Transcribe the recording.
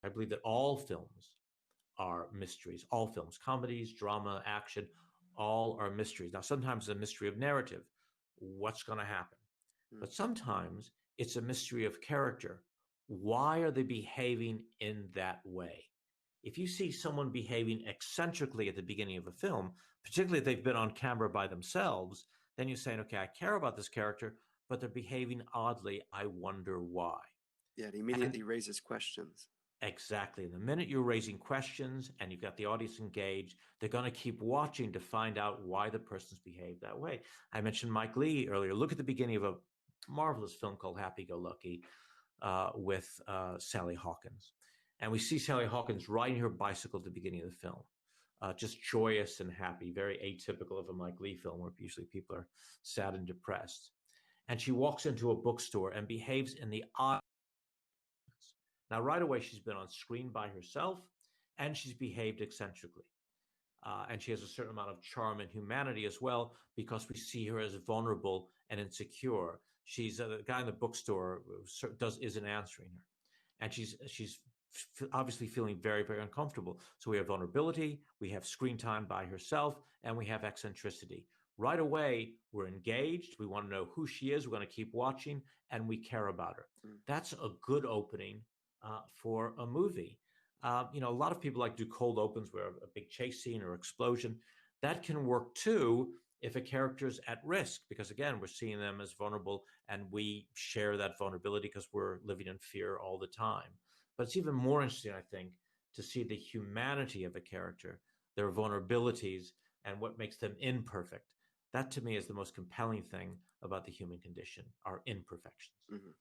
I believe that all films are mysteries. All films, comedies, drama, action, all are mysteries. Now, sometimes it's a mystery of narrative. What's going to happen? But sometimes it's a mystery of character. Why are they behaving in that way? If you see someone behaving eccentrically at the beginning of a film, particularly if they've been on camera by themselves, then you're saying, okay, I care about this character, but they're behaving oddly. I wonder why. Yeah, it immediately raises questions. Exactly. The minute you're raising questions and you've got the audience engaged, they're going to keep watching to find out why the person's behaved that way. I mentioned Mike Leigh earlier. Look at the beginning of a marvelous film called Happy Go Lucky with Sally Hawkins. And we see Sally Hawkins riding her bicycle at the beginning of the film, just joyous and happy, very atypical of a Mike Leigh film where usually people are sad and depressed. And she walks into a bookstore and behaves in the odd. Now, right away, she's been on screen by herself, and she's behaved eccentrically. And she has a certain amount of charm and humanity as well, because we see her as vulnerable and insecure. She's the guy in the bookstore isn't answering her, and she's obviously feeling very, very uncomfortable. So we have vulnerability, we have screen time by herself, and we have eccentricity. Right away, we're engaged. We want to know who she is. We're going to keep watching, and we care about her. That's a good opening for a movie. A lot of people like to do cold opens where a big chase scene or explosion. That can work too if a character's at risk, because again, we're seeing them as vulnerable and we share that vulnerability because we're living in fear all the time. But it's even more interesting, I think, to see the humanity of a character, their vulnerabilities, and what makes them imperfect. That to me is the most compelling thing about the human condition, our imperfections. Mm-hmm.